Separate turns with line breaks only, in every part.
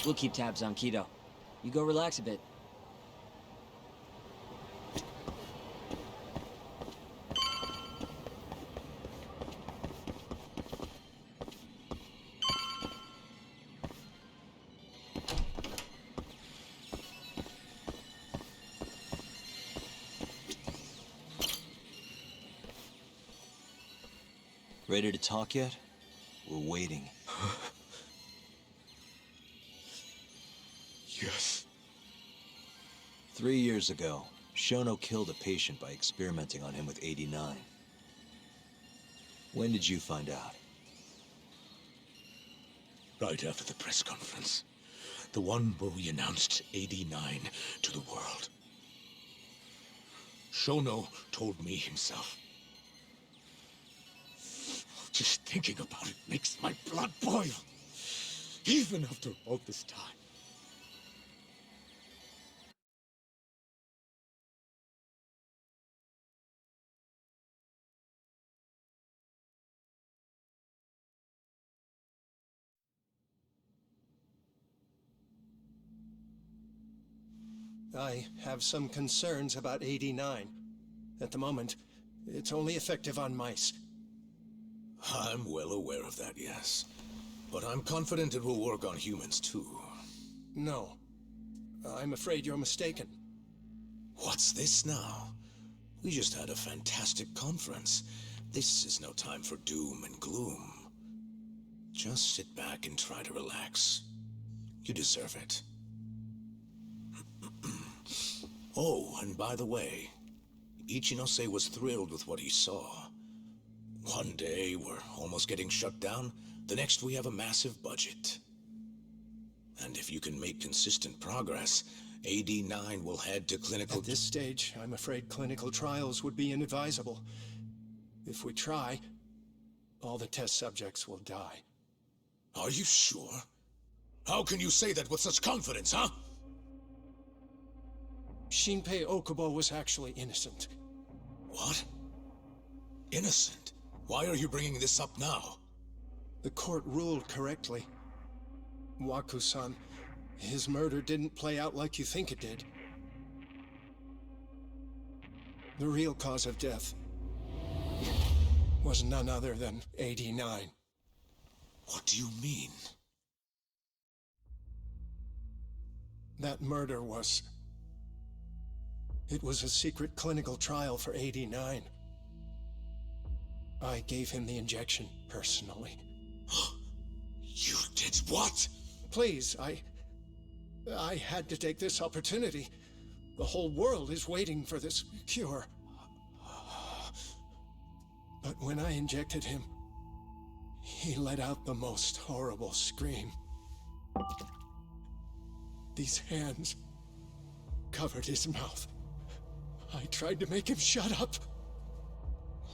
We'll keep tabs on Keto. You go relax a bit.
Ready to talk yet? We're waiting.
Yes.
3 years ago, Shono killed a patient by experimenting on him with 89. When did you find out?
Right after the press conference. The one where we announced 89 to the world. Shono told me himself. Just thinking about it makes my blood boil. Even after all this time.
I have some concerns about 89. At the moment, it's only effective on mice.
I'm well aware of that, yes. But I'm confident it will work on humans, too.
No. I'm afraid you're mistaken.
What's this now? We just had a fantastic conference. This is no time for doom and gloom. Just sit back and try to relax. You deserve it. Oh, and by the way, Ichinose was thrilled with what he saw. One day, we're almost getting shut down. The next, we have a massive budget. And if you can make consistent progress, AD9 will head to clinical...
At this stage, I'm afraid clinical trials would be inadvisable. If we try, all the test subjects will die.
Are you sure? How can you say that with such confidence, huh?
Shinpei Okubo was actually innocent.
What? Innocent? Why are you bringing this up now?
The court ruled correctly. Waku-san, his murder didn't play out like you think it did. The real cause of death was none other than 89.
What do you mean?
That murder was... It was a secret clinical trial for 89. I gave him the injection, personally.
You did what?
Please, I had to take this opportunity. The whole world is waiting for this cure. But when I injected him, he let out the most horrible scream. These hands covered his mouth. I tried to make him shut up.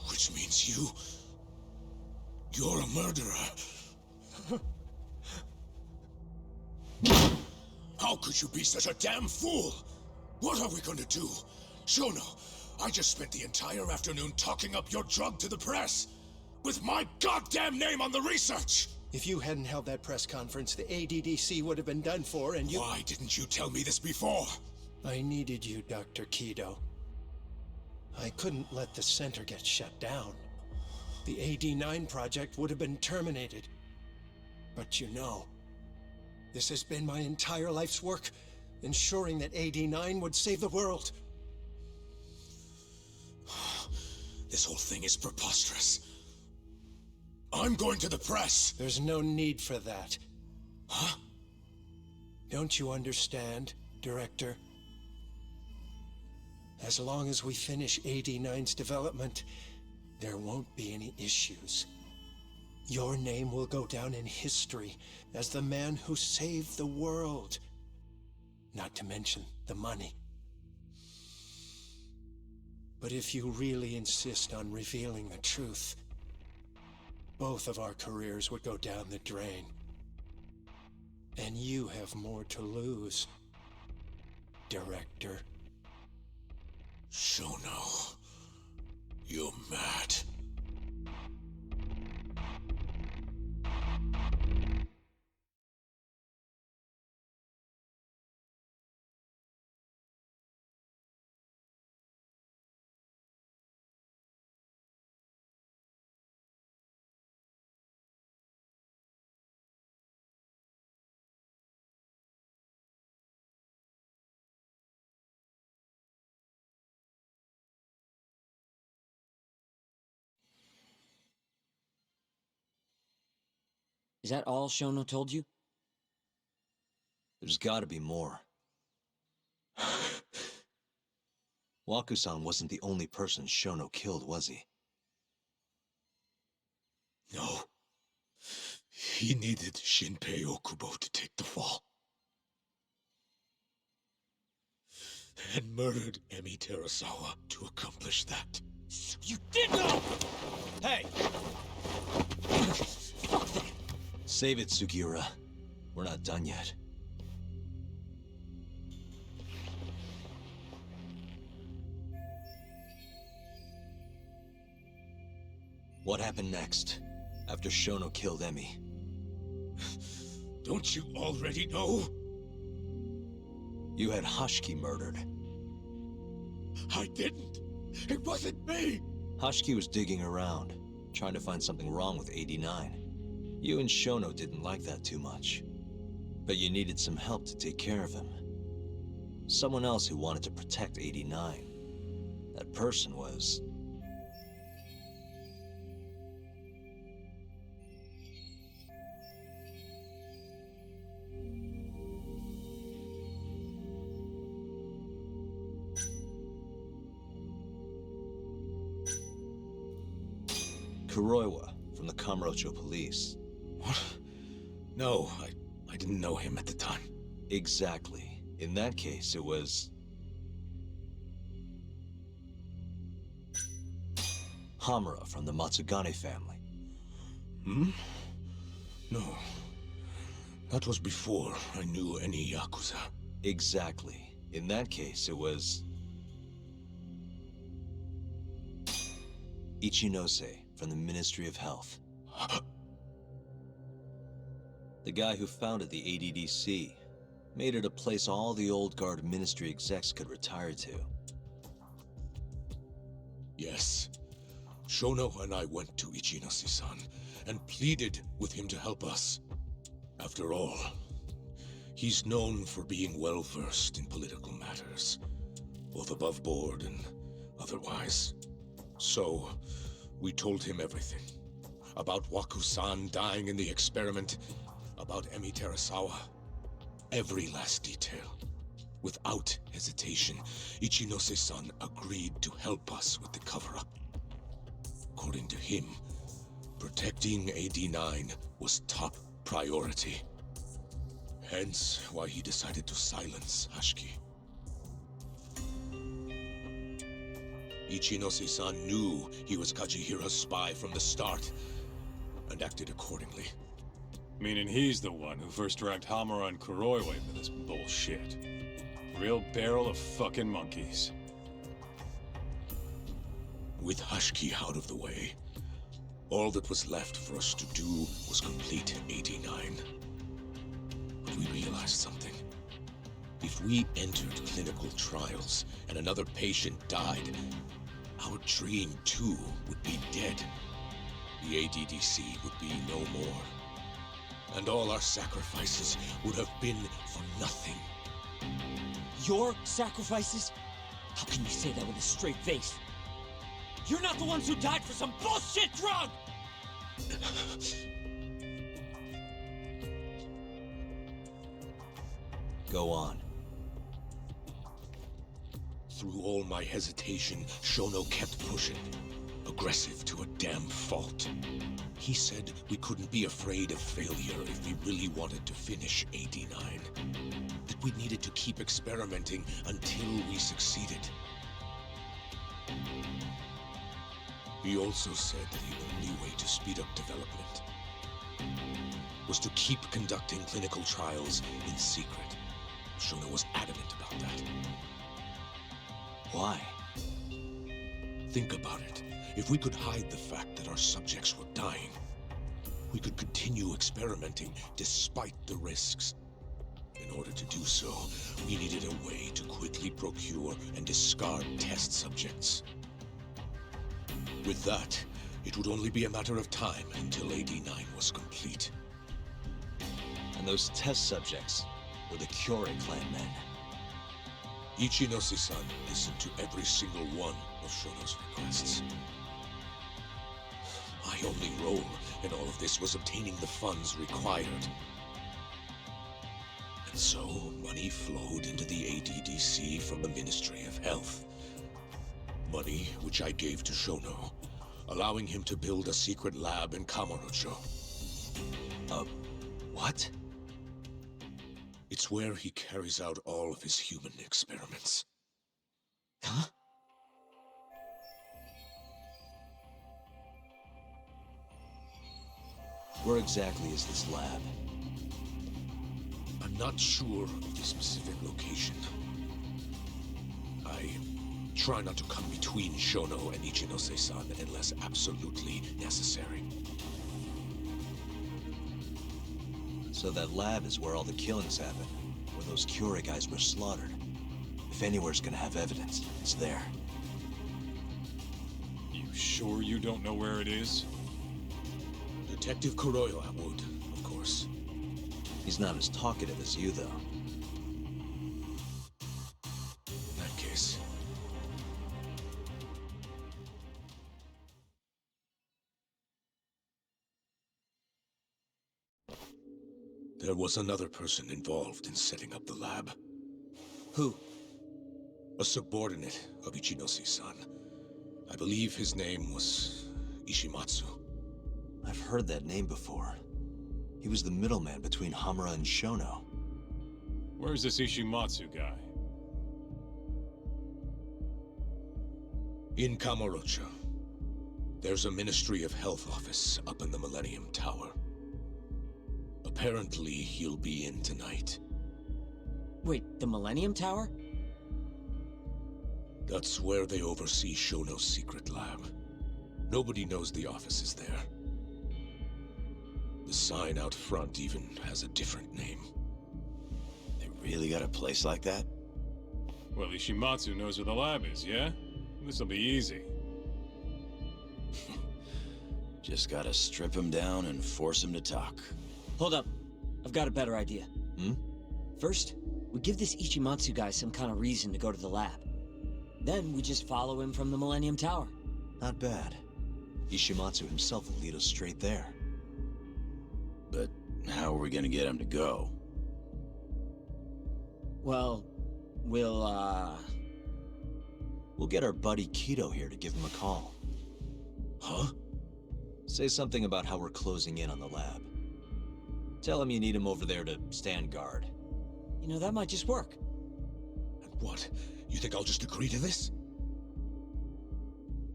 Which means you're a murderer. How could you be such a damn fool? What are we gonna do? Shono, I just spent the entire afternoon talking up your drug to the press. With my goddamn name on the research!
If you hadn't held that press conference, the ADDC would have been done for, and you...
Why didn't you tell me this before?
I needed you, Dr. Kido. I couldn't let the center get shut down. The AD9 project would have been terminated. But you know, this has been my entire life's work, ensuring that AD9 would save the world.
This whole thing is preposterous. I'm going to the press!
There's no need for that.
Huh?
Don't you understand, Director? As long as we finish AD9's development, there won't be any issues. Your name will go down in history as the man who saved the world. Not to mention the money. But if you really insist on revealing the truth, both of our careers would go down the drain. And you have more to lose, Director.
Shono, you're mad.
Is that all Shono told you?
There's gotta be more. Waku-san wasn't the only person Shono killed, was he?
No. He needed Shinpei Okubo to take the fall. And murdered Emi Terasawa to accomplish that.
You did know!
Hey!
Fuck that!
Save it, Sugiura. We're not done yet. What happened next, after Shono killed Emi?
Don't you already know?
You had Hashiki murdered.
I didn't. It wasn't me.
Hashiki was digging around, trying to find something wrong with 89. You and Shono didn't like that too much. But you needed some help to take care of him. Someone else who wanted to protect 89. That person was... Kuroiwa, from the Kamurocho police.
What? No, I didn't know him at the time.
Exactly. In that case, it was... Hamura from the Matsugane family.
Hmm? No. That was before I knew any Yakuza.
Exactly. In that case, it was... Ichinose from the Ministry of Health. The guy who founded the ADDC made it a place all the old guard ministry execs could retire to.
Yes. Shono and I went to Ichinose-san and pleaded with him to help us. After all, he's known for being well-versed in political matters, both above board and otherwise. So, we told him everything. About Waku-san dying in the experiment, about Emi Terasawa. Every last detail. Without hesitation, Ichinose-san agreed to help us with the cover-up. According to him, protecting AD9 was top priority. Hence why he decided to silence Hashiki. Ichinose-san knew he was Kajihira's spy from the start, and acted accordingly.
Meaning he's the one who first dragged Hamura and Kuroiwa into this bullshit. Real barrel of fucking monkeys.
With Hashiki out of the way, all that was left for us to do was complete 89. But we realized something. If we entered clinical trials and another patient died, our dream too would be dead. The ADDC would be no more. And all our sacrifices would have been for nothing.
Your sacrifices? How can you say that with a straight face? You're not the ones who died for some bullshit drug!
Go on.
Through all my hesitation, Shono kept pushing. Aggressive to a damn fault. He said we couldn't be afraid of failure if we really wanted to finish 89. That we needed to keep experimenting until we succeeded. He also said that the only way to speed up development was to keep conducting clinical trials in secret. Shono was adamant about that.
Why?
Think about it. If we could hide the fact that our subjects were dying, we could continue experimenting despite the risks. In order to do so, we needed a way to quickly procure and discard test subjects. With that, it would only be a matter of time until AD9 was complete.
And those test subjects were the Kyorei clan men.
Ichinose-san listened to every single one of Shono's requests. My only role And all of this was obtaining the funds required. And so, money flowed into the ADDC from the Ministry of Health. Money which I gave to Shono, allowing him to build a secret lab in Kamurocho.
What?
It's where he carries out all of his human experiments.
Huh? Where exactly is this lab?
I'm not sure of the specific location. I try not to come between Shono and Ichinose-san unless absolutely necessary.
So that lab is where all the killings happened, where those Curie guys were slaughtered. If anywhere's gonna have evidence, it's there.
You sure you don't know where it is?
Detective Kuroyo would, of course.
He's not as talkative as you, though.
In that case. There was another person involved in setting up the lab.
Who?
A subordinate of Ichinose-san. I believe his name was Ishimatsu.
I've heard that name before. He was the middleman between Hamura and Shono.
Where's this Ishimatsu guy?
In Kamurocho. There's a Ministry of Health office up in the Millennium Tower. Apparently, he'll be in tonight.
Wait, the Millennium Tower?
That's where they oversee Shono's secret lab. Nobody knows the office is there. The sign out front even has a different name.
They really got a place like that?
Well, Ishimatsu knows where the lab is, yeah? This'll be easy.
Just gotta strip him down and force him to talk.
Hold up. I've got a better idea.
Hmm?
First, we give this Ichimatsu guy some kind of reason to go to the lab. Then we just follow him from the Millennium Tower.
Not bad. Ishimatsu himself will lead us straight there.
But how are we gonna get him to go?
Well, we'll
We'll get our buddy Kido here to give him a call.
Huh?
Say something about how we're closing in on the lab. Tell him you need him over there to stand guard.
You know, that might just work.
And what? You think I'll just agree to this?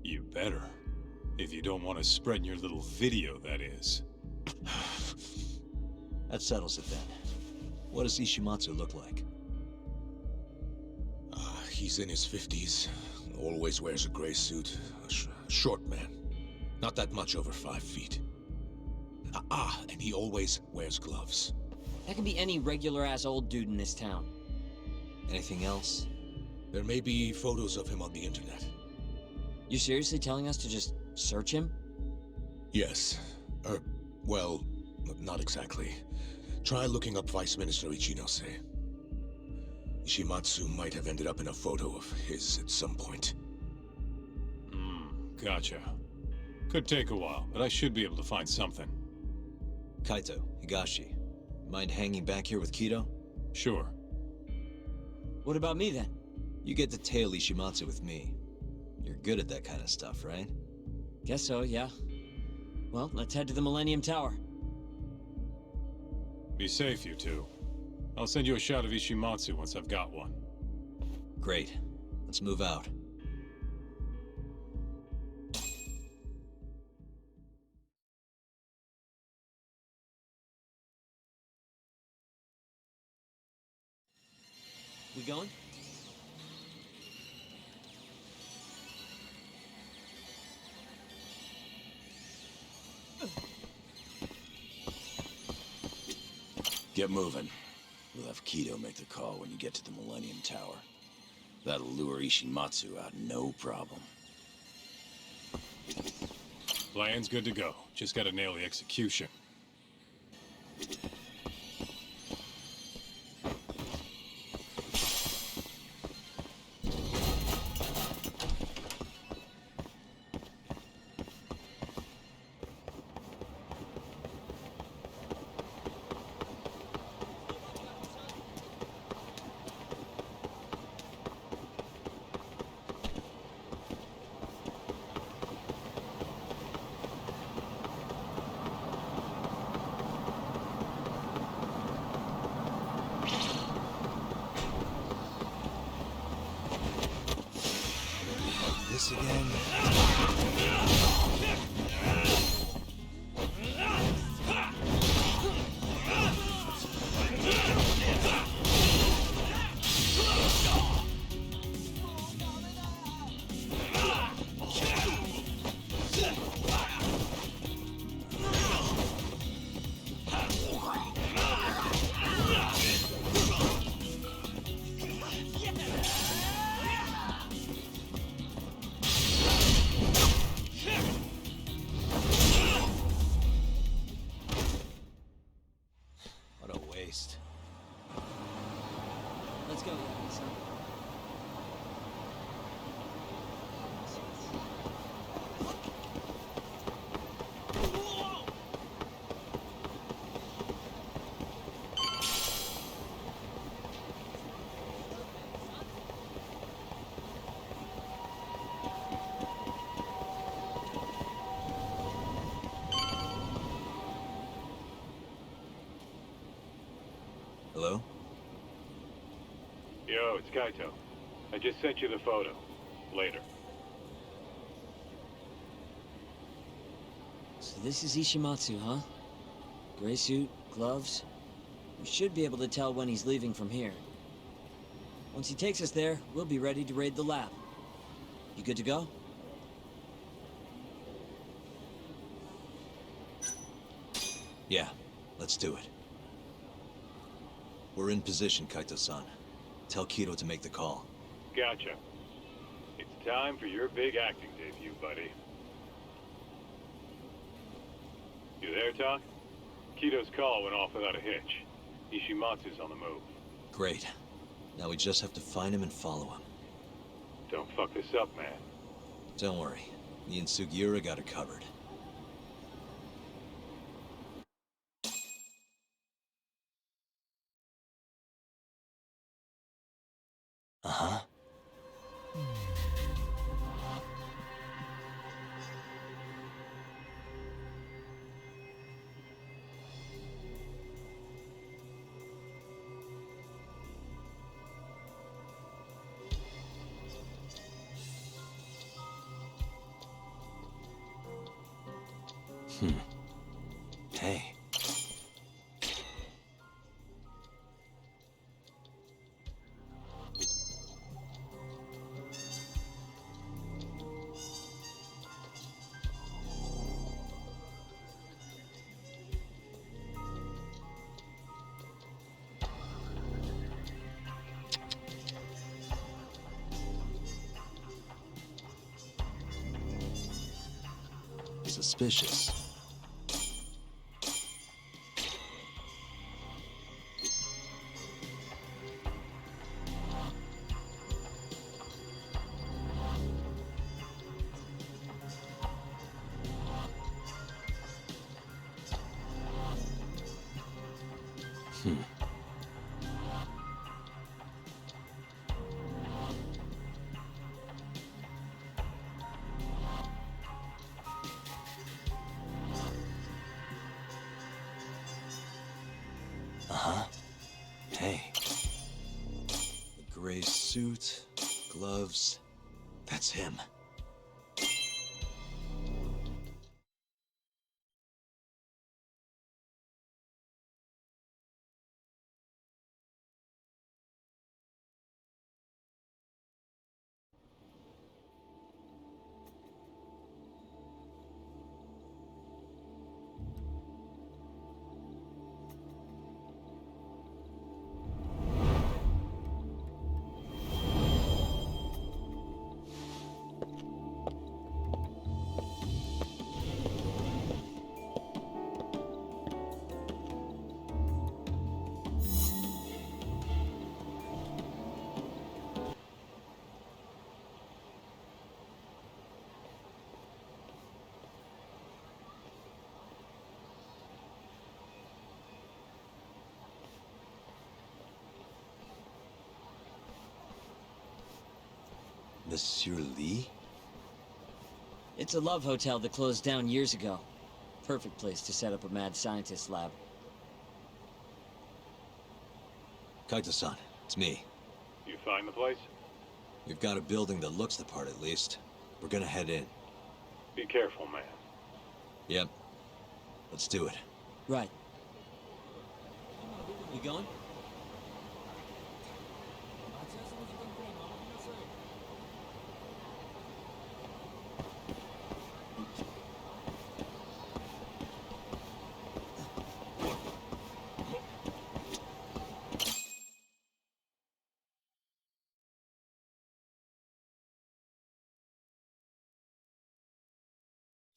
You better. If you don't want to spread in your little video, that is.
That settles it then. What does Ishimatsu look like?
He's in his 50s. Always wears a gray suit. Short man. Not that much over 5 feet. And he always wears gloves.
That can be any regular-ass old dude in this town.
Anything else?
There may be photos of him on the internet.
You seriously telling us to just search him?
Yes. Well, not exactly. Try looking up Vice Minister Ichinose. Ishimatsu might have ended up in a photo of his at some point.
Gotcha. Could take a while, but I should be able to find something.
Kaito, Higashi, mind hanging back here with Kido?
Sure.
What about me then?
You get to tail Ishimatsu with me. You're good at that kind of stuff, right?
Guess so, yeah. Well, let's head to the Millennium Tower.
Be safe, you two. I'll send you a shot of Ishimatsu once I've got one.
Great. Let's move out.
We going?
Get moving. We'll have Kido make the call when you get to the Millennium Tower. That'll lure Ishimatsu out, no problem.
Plan's good to go. Just gotta nail the execution.
once again. What a waste.
Let's go, son.
Hello?
Yo, it's Kaito. I just sent you the photo. Later.
So this is Ishimatsu, huh? Gray suit, gloves. We should be able to tell when he's leaving from here. Once he takes us there, we'll be ready to raid the lab. You good to go?
Yeah, let's do it. We're in position, Kaito-san. Tell Kido to make the call.
Gotcha. It's time for your big acting debut, buddy. You there, Talk? Kido's call went off without a hitch. Ishimatsu's on the move.
Great. Now we just have to find him and follow him.
Don't fuck this up, man.
Don't worry. Me and Sugiura got it covered. Uh-huh. Hey. Suspicious. Uh-huh. Hey. The gray suit, gloves. That's him. Monsieur Lee?
It's a love hotel that closed down years ago. Perfect place to set up a mad scientist lab.
Kaito-san, it's me.
You find the place?
We've got a building that looks the part at least. We're gonna head in.
Be careful, man.
Yep. Let's do it.
Right. You going?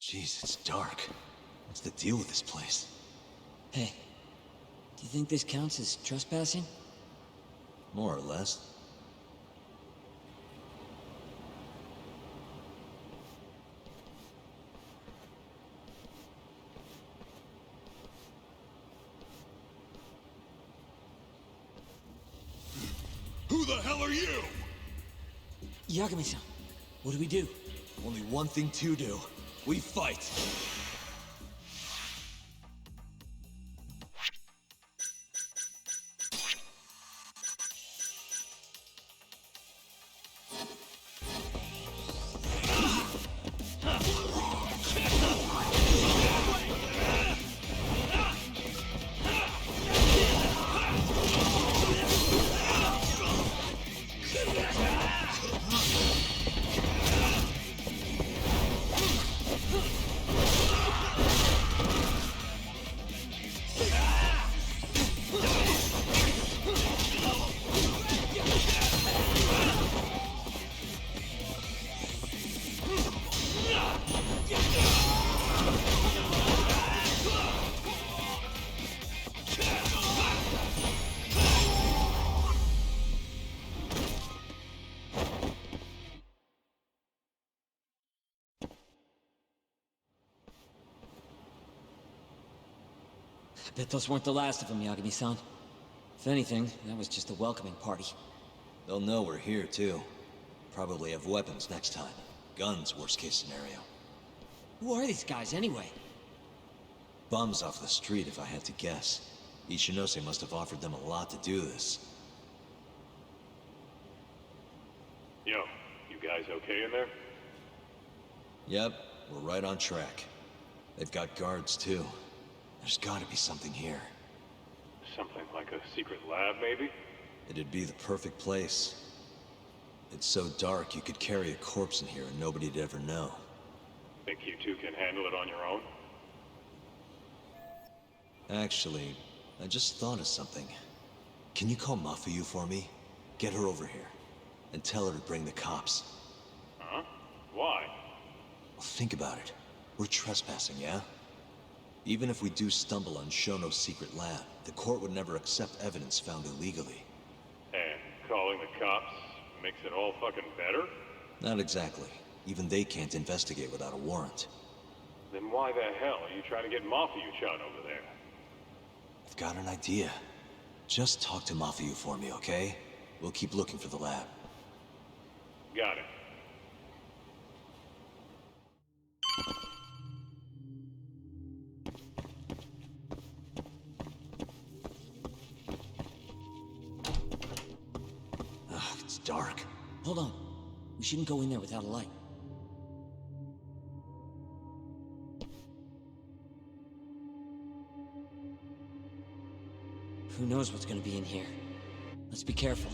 Jeez, it's dark. What's the deal with this place?
Hey, do you think this counts as trespassing?
More or less.
Who the hell are you?
Yagami-san, what do we do?
Only one thing to do. We fight!
I bet those weren't the last of them, Yagami-san. If anything, that was just a welcoming party.
They'll know we're here, too. Probably have weapons next time. Guns, worst case scenario.
Who are these guys, anyway?
Bums off the street, if I had to guess. Ichinose must have offered them a lot to do this.
Yo, you guys okay in there?
Yep, we're right on track. They've got guards, too. There's gotta be something here.
Something like a secret lab, maybe?
It'd be the perfect place. It's so dark you could carry a corpse in here and nobody'd ever know.
Think you two can handle it on your own?
Actually, I just thought of something. Can you call Mafuyu for me? Get her over here. And tell her to bring the cops.
Huh? Why?
Well, think about it. We're trespassing, yeah? Even if we do stumble on Shono's secret lab, the court would never accept evidence found illegally.
And calling the cops makes it all fucking better?
Not exactly. Even they can't investigate without a warrant.
Then why the hell are you trying to get Mafuyu-chan over there?
I've got an idea. Just talk to Mafuyu for me, okay? We'll keep looking for the lab.
Got it.
Ugh, it's dark.
Hold on. We shouldn't go in there without a light. Who knows what's gonna be in here? Let's be careful.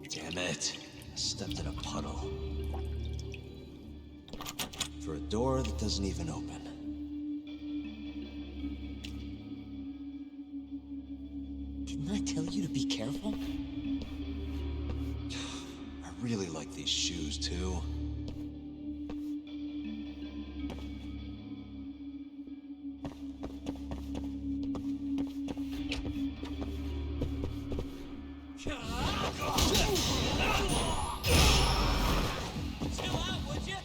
Damn it. I stepped in a puddle. For a door that doesn't even open.
Didn't I tell you to be careful?
I really like these shoes, too.
Chill out, would you?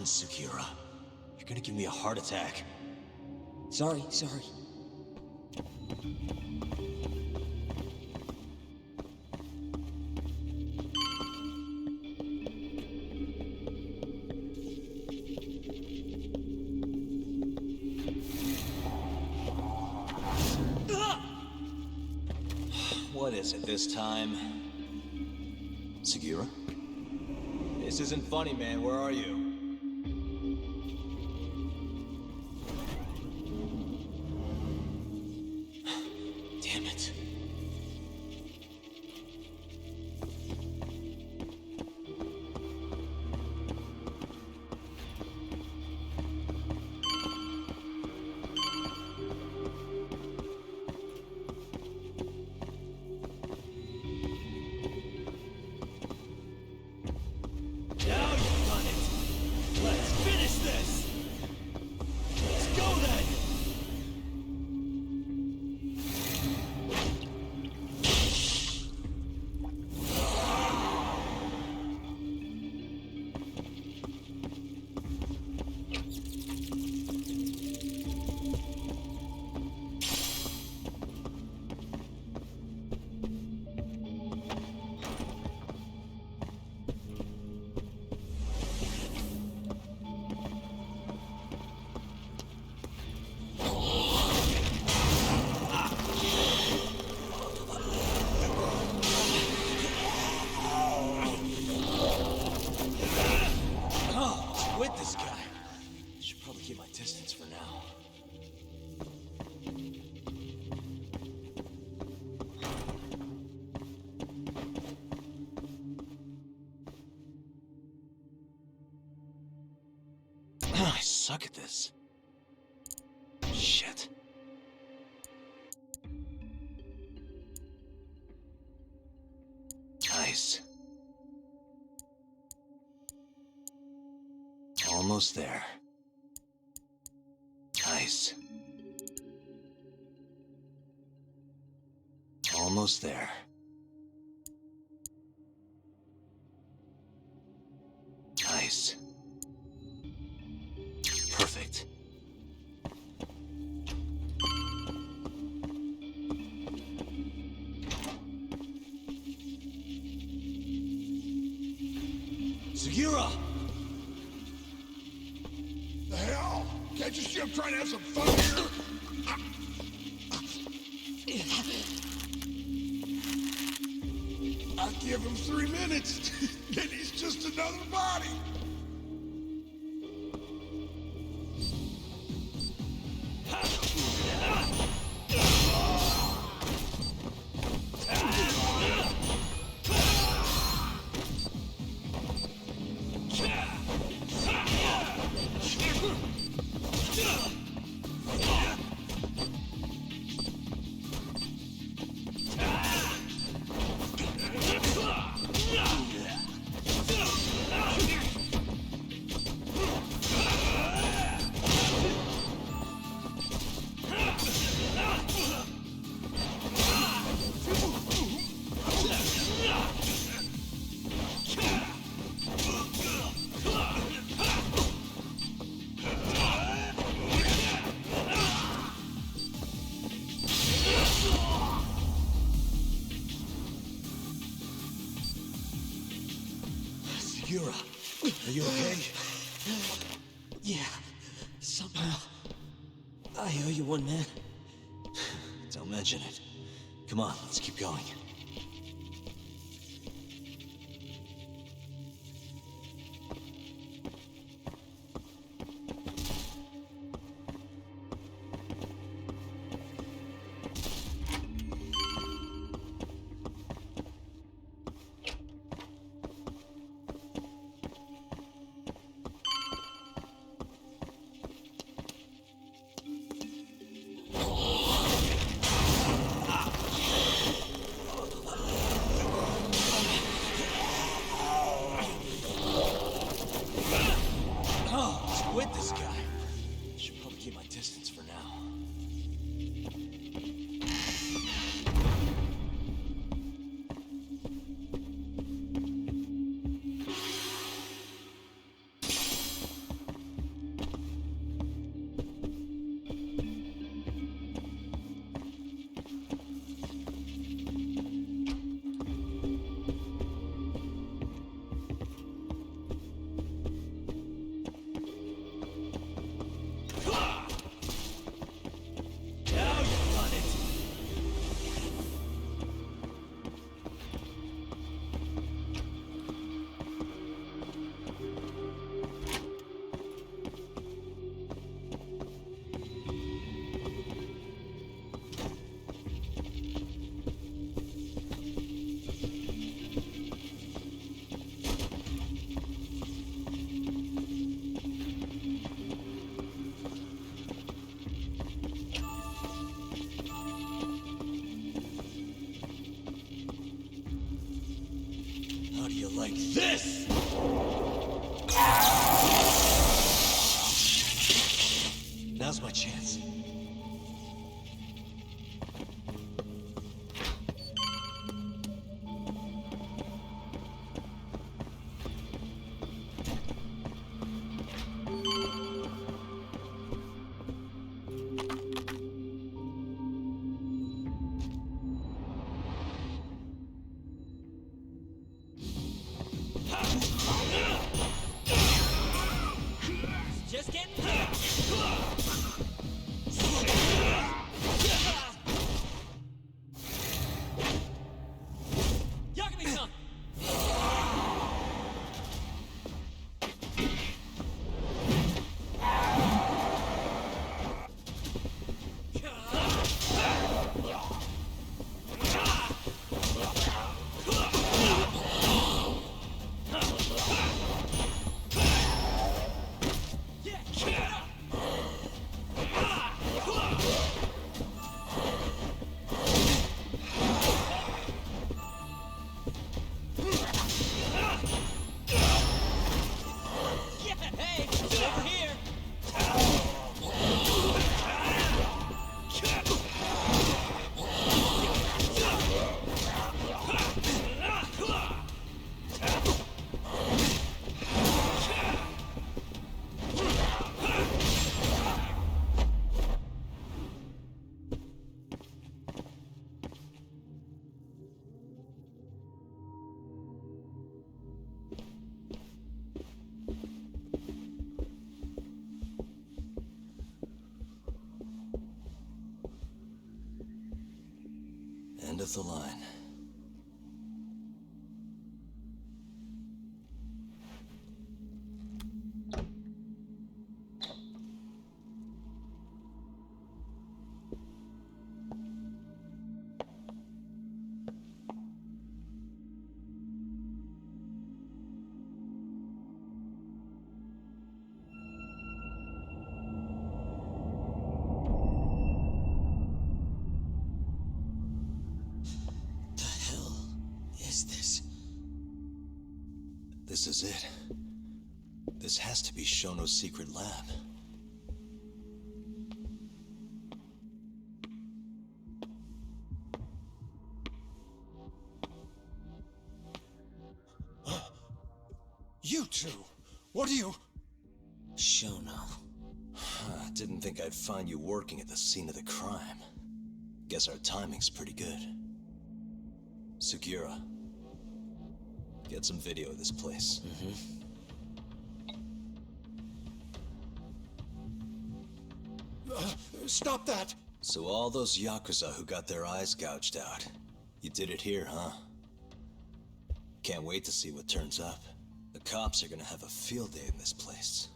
Sound, Sugiura. You're gonna give me a heart attack.
Sorry.
What is it this time? Sugiura? This isn't funny, man. Where are you? Damn it.
Now you've done it! Let's finish this! Let's go then!
With this guy. Should probably keep my distance for now. I suck at this. Shit. Nice. Almost there. Nice. Almost there. Nice. Perfect. Sugiura!
The hell? Can't you see I'm trying to have some fun here? I give him 3 minutes, and he's just another body.
Sugiura, are you okay?
Yeah, somehow. I owe you one, man.
Don't mention it. Come on, let's keep going.
like this!
Now's my chance.
Just getting Yagami-san! Hey, it's over here!
End of the line.
The hell is this?
This is it. This has to be Shono's secret lab.
You two! What are you...
Shono.
Didn't think I'd find you working at the scene of the crime. Guess our timing's pretty good. Sugiura, get some video of this place.
Stop that!
So all those Yakuza who got their eyes gouged out, you did it here, huh? Can't wait to see what turns up. The cops are gonna have a field day in this place.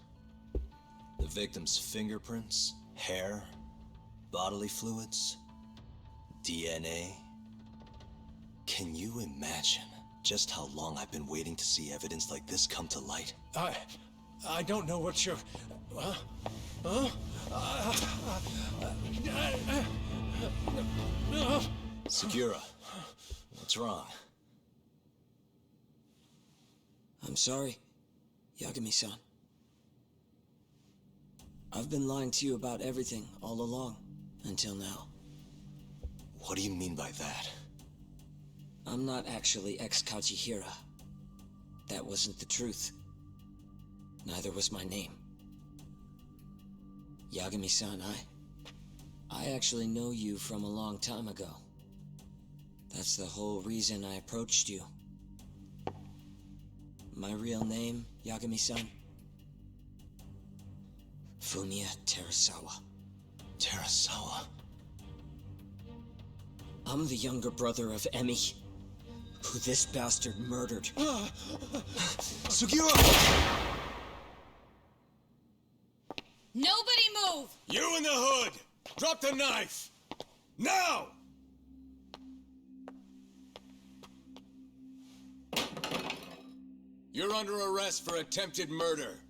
The victim's fingerprints, hair, bodily fluids, DNA. Can you imagine just how long I've been waiting to see evidence like this come to light?
I don't know what you're...
Sugiura, what's wrong?
I'm sorry, Yagami-san. I've been lying to you about everything all along, until now.
What do you mean by that?
I'm not actually ex-Kajihira. That wasn't the truth. Neither was my name. Yagami-san, I actually know you from a long time ago. That's the whole reason I approached you. My real name, Yagami-san? Fumiya Terasawa.
Terasawa?
I'm the younger brother of Emi, who this bastard murdered.
Sugiura!
Nobody move!
You in the hood! Drop the knife! Now! You're under arrest for attempted murder.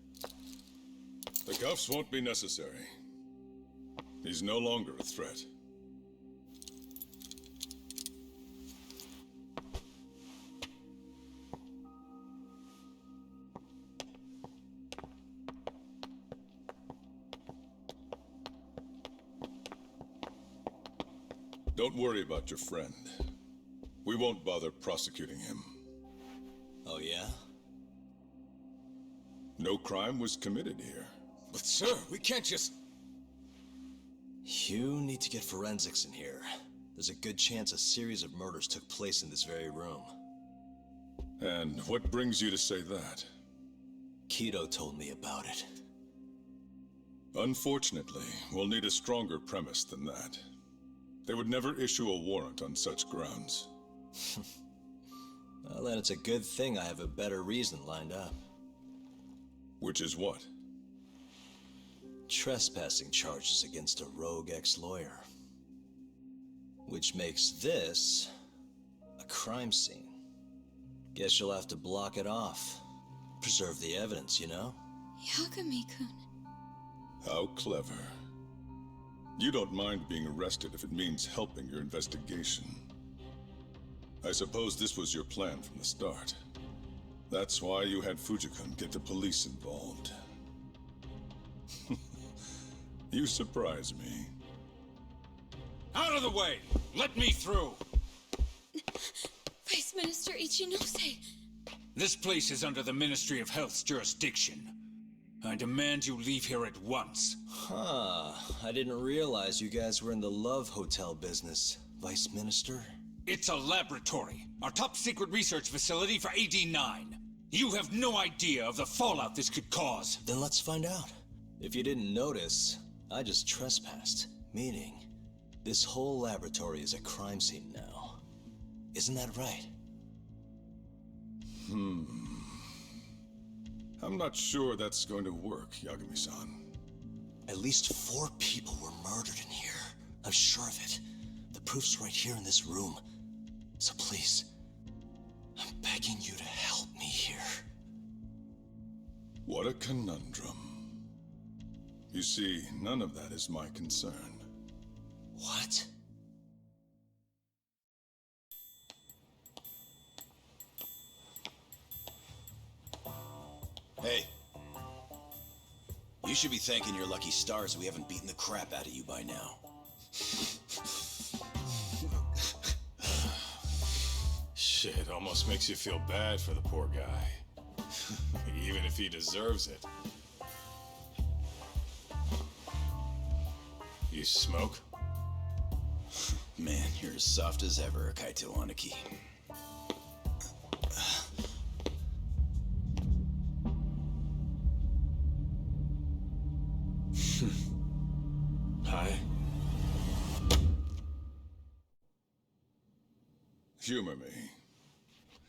The cuffs won't be necessary. He's no longer a threat. Don't worry about your friend. We won't bother prosecuting him.
Oh, yeah?
No crime was committed here.
But sir, we can't just...
You need to get forensics in here. There's a good chance a series of murders took place in this very room.
And what brings you to say that?
Kido told me about it.
Unfortunately, we'll need a stronger premise than that. They would never issue a warrant on such grounds.
Well, then it's a good thing I have a better reason lined up.
Which is what?
Trespassing charges against a rogue ex-lawyer. Which makes this a crime scene. Guess you'll have to block it off. Preserve the evidence, you know?
Yagami-kun.
How clever. You don't mind being arrested if it means helping your investigation. I suppose this was your plan from the start. That's why you had Fujikun get the police involved. You surprise me.
Out of the way! Let me through!
Vice Minister Ichinose.
This place is under the Ministry of Health's jurisdiction. I demand you leave here at once.
Huh. I didn't realize you guys were in the love hotel business, Vice Minister.
It's a laboratory, our top secret research facility for AD9. You have no idea of the fallout this could cause.
Then let's find out. If you didn't notice, I just trespassed, meaning this whole laboratory is a crime scene now. Isn't that right?
I'm not sure that's going to work, Yagami-san.
At least 4 people were murdered in here. I'm sure of it. The proof's right here in this room. So please, I'm begging you to help me here.
What a conundrum. You see, none of that is my concern.
What?
Hey. You should be thanking your lucky stars we haven't beaten the crap out of you by now.
Shit, almost makes you feel bad for the poor guy. Even if he deserves it. You smoke?
Man, you're as soft as ever, Kaito Aniki.
Hi.
Humor me.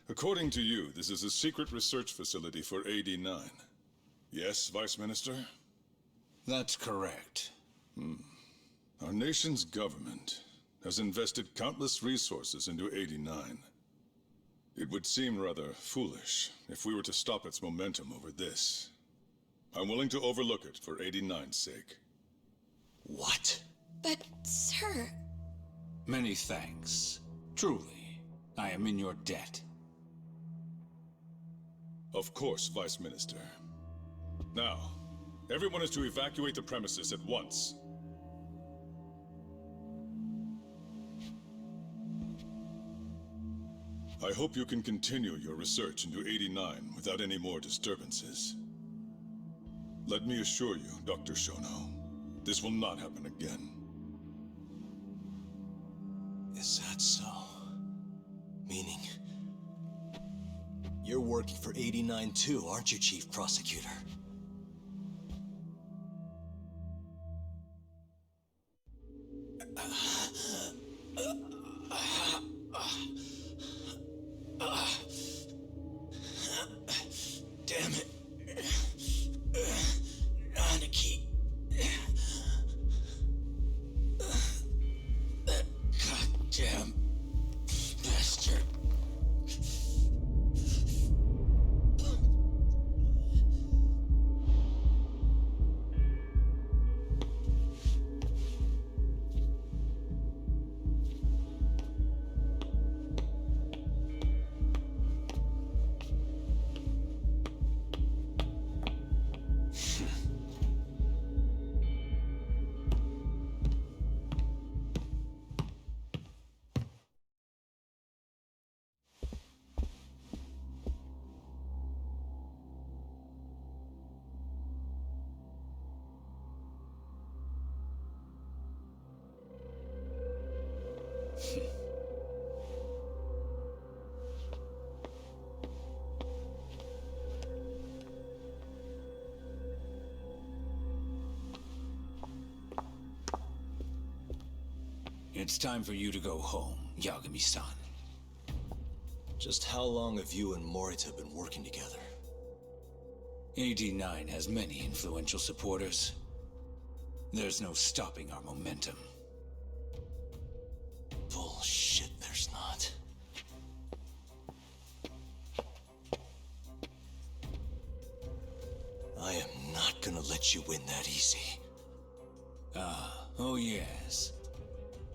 According to you, this is a secret research facility for AD9. Yes, Vice Minister?
That's correct.
Our nation's government has invested countless resources into 89. It would seem rather foolish if we were to stop its momentum over this. I'm willing to overlook it for 89's sake.
What?
But, sir...
Many thanks. Truly, I am in your debt.
Of course, Vice Minister. Now, everyone is to evacuate the premises at once. I hope you can continue your research into 89 without any more disturbances. Let me assure you, Dr. Shono, this will not happen again.
Is that so? Meaning... you're working for 89 too, aren't you, Chief Prosecutor?
Damn it. Aniki. That goddamn bastard.
it's time for you to go home, Yagami-san.
Just how long have you and Morita been working together?
AD9 has many influential supporters. There's no stopping our momentum.
Bullshit, there's not. I am not gonna let you win that easy.
Oh yes.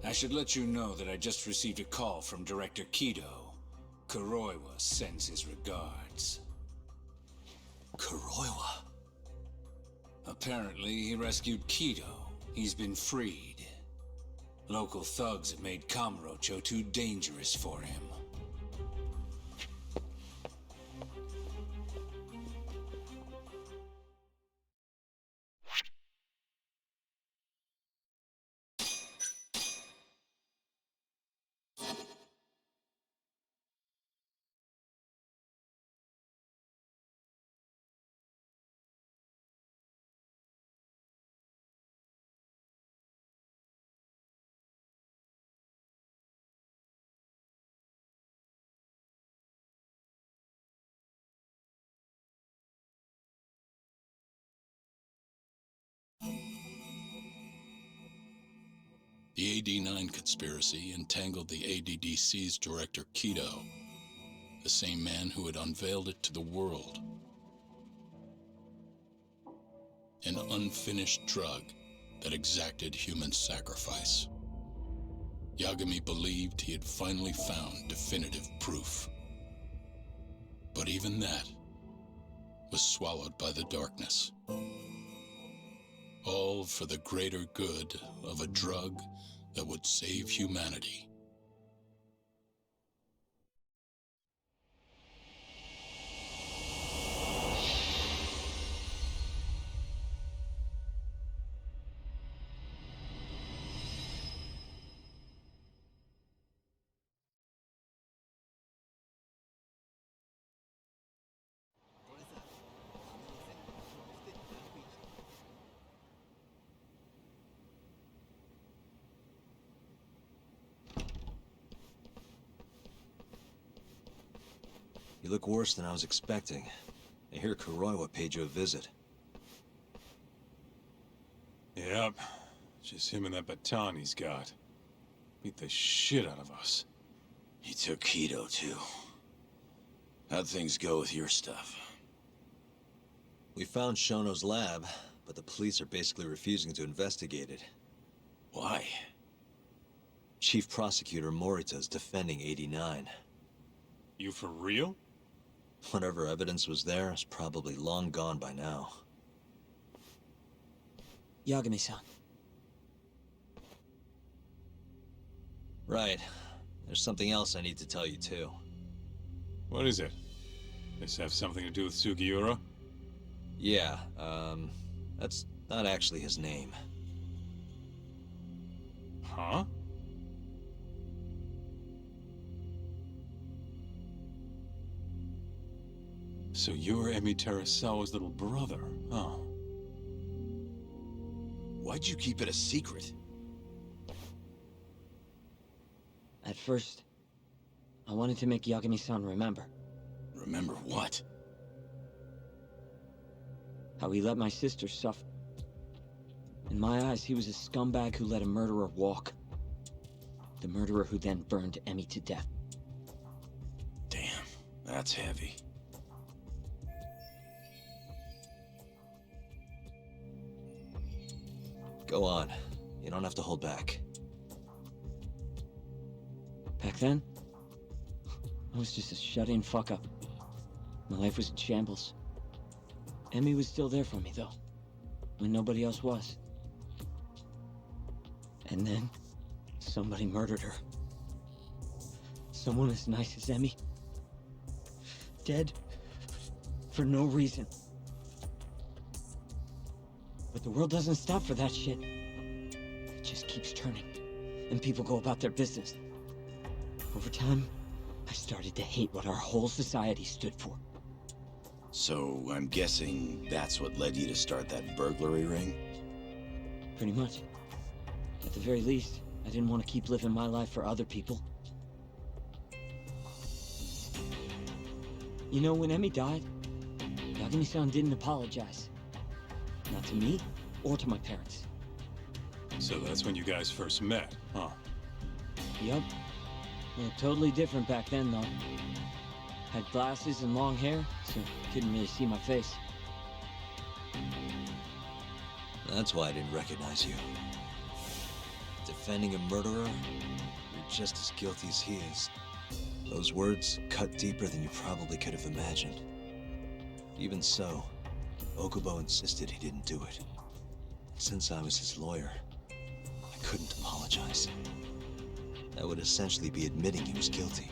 I should let you know that I just received a call from Director Kido. Kuroiwa sends his regards.
Kuroiwa?
Apparently, he rescued Kido. He's been freed. Local thugs have made Kamurocho too dangerous for him.
The AD9 conspiracy entangled the ADDC's director Kido, the same man who had unveiled it to the world. An unfinished drug that exacted human sacrifice. Yagami believed he had finally found definitive proof. But even that was swallowed by the darkness. All for the greater good of a drug that would save humanity.
You look worse than I was expecting. I hear Kuroiwa paid you a visit.
Yep. Just him and that baton he's got. Beat the shit out of us.
He took Kido, too. How'd things go with your stuff?
We found Shono's lab, but the police are basically refusing to investigate it.
Why?
Chief Prosecutor Morita is defending 89.
You for real?
Whatever evidence was there is probably long gone by now.
Yagami-san.
Right. There's something else I need to tell you, too.
What is it? This have something to do with Sugiura?
Yeah, that's not actually his name.
Huh? So you're Emi Terasawa's little brother, huh?
Why'd you keep it a secret?
At first, I wanted to make Yagami-san remember.
Remember what?
How he let my sister suffer. In my eyes, he was a scumbag who let a murderer walk. The murderer who then burned Emi to death.
Damn, that's heavy.
Go on. You don't have to hold back.
Back then, I was just a shut-in fuck-up. My life was in shambles. Emi was still there for me, though, when nobody else was. And then, somebody murdered her. Someone as nice as Emi. Dead. For no reason. But the world doesn't stop for that shit. It just keeps turning. And people go about their business. Over time, I started to hate what our whole society stood for.
So, I'm guessing that's what led you to start that burglary ring?
Pretty much. At the very least, I didn't want to keep living my life for other people. You know, when Emmy died, Yagami-san didn't apologize. Not to me, or to my parents.
So that's when you guys first met, huh?
Yup. Well, totally different back then, though. Had glasses and long hair, so couldn't really see my face.
That's why I didn't recognize you. Defending a murderer, you're just as guilty as he is. Those words cut deeper than you probably could have imagined. Even so, Okubo insisted he didn't do it. Since I was his lawyer, I couldn't apologize. That would essentially be admitting he was guilty.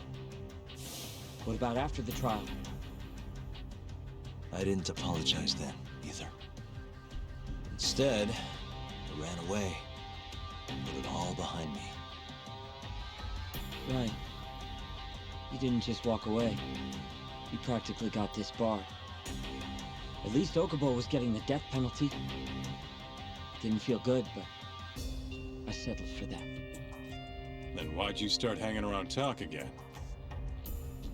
What about after the trial?
I didn't apologize then, either. Instead, I ran away, put it all behind me.
Right. You didn't just walk away. You practically got disbarred. At least Okubo was getting the death penalty. It didn't feel good, but I settled for that.
Then why'd you start hanging around Talk again?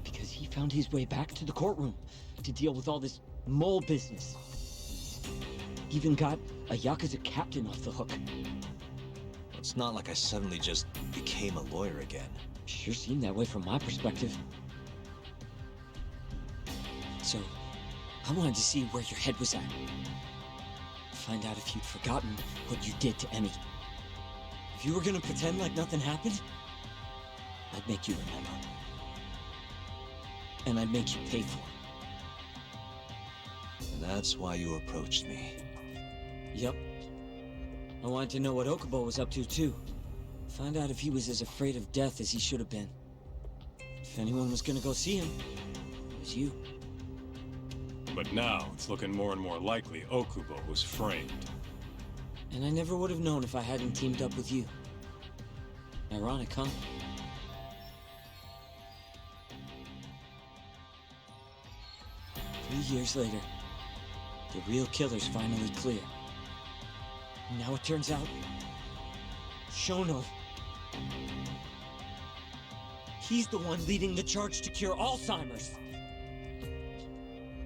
Because he found his way back to the courtroom to deal with all this mole business. Even got a Yakuza captain off the hook.
It's not like I suddenly just became a lawyer again.
Sure seemed that way from my perspective. So, I wanted to see where your head was at. Find out if you'd forgotten what you did to Emmy. If you were gonna pretend like nothing happened, I'd make you remember. And I'd make you pay for it.
And that's why you approached me.
Yep. I wanted to know what Okubo was up to, too. Find out if he was as afraid of death as he should have been. If anyone was gonna go see him, it was you.
But now, it's looking more and more likely Okubo was framed.
And I never would have known if I hadn't teamed up with you. Ironic, huh? Years later, the real killer's finally clear. Now it turns out, Shono, he's the one leading the charge to cure Alzheimer's.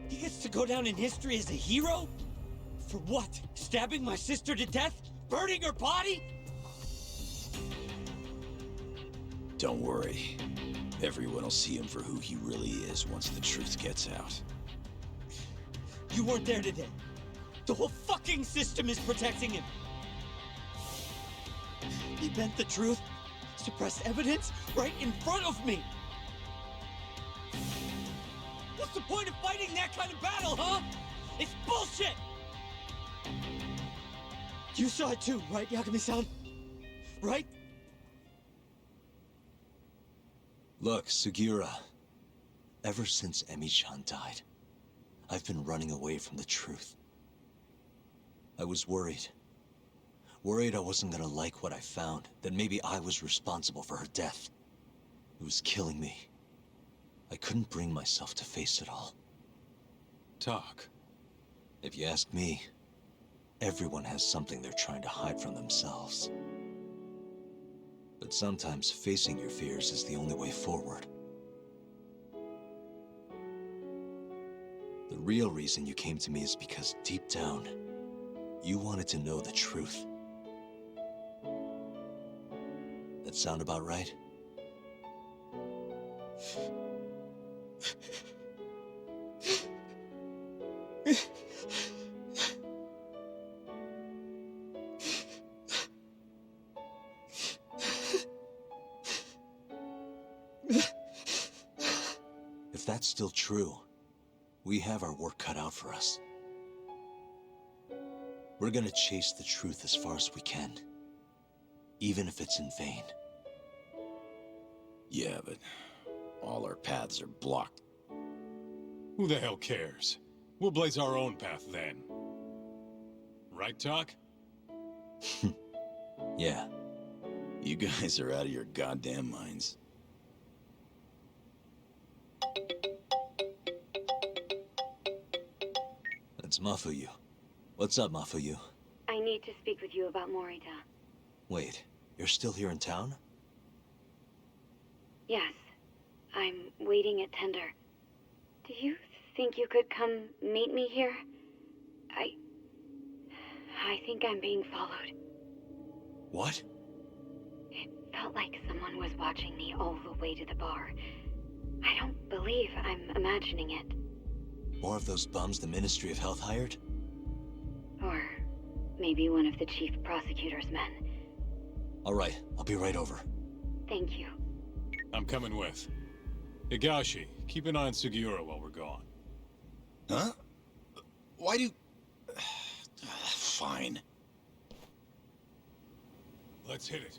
He gets to go down in history as a hero? For what? Stabbing my sister to death? Burning her body?
Don't worry. Everyone will see him for who he really is once the truth gets out.
You weren't there today. The whole fucking system is protecting him. He bent the truth, suppressed evidence right in front of me. What's the point of fighting that kind of battle, huh? It's bullshit! You saw it too, right, Yagami-san? Right?
Look, Sugiura. Ever since Emi-chan died, I've been running away from the truth. I was worried. Worried I wasn't gonna like what I found, that maybe I was responsible for her death. It was killing me. I couldn't bring myself to face it all.
Talk.
If you ask me, everyone has something they're trying to hide from themselves. But sometimes facing your fears is the only way forward. The real reason you came to me is because deep down, you wanted to know the truth. That sound about right? If that's still true, we have our work cut out for us. We're gonna chase the truth as far as we can, even if it's in vain.
Yeah, but all our paths are blocked.
Who the hell cares? We'll blaze our own path then. Right, Talk?
Yeah.
You guys are out of your goddamn minds.
That's Mafuyu. What's up, Mafuyu?
I need to speak with you about Morita.
Wait, You're still here in town?
Yes. I'm waiting at Tender. Do you think you could come meet me here? I think I'm being followed.
What?
It felt like someone was watching me all the way to the bar. I don't believe I'm imagining it.
More of those bums the Ministry of Health hired?
Or maybe one of the chief prosecutor's men.
All right, I'll be right over.
Thank you.
I'm coming with. Higashi, keep an eye on Sugiura while we're gone.
Huh? Why do... Fine.
Let's hit it.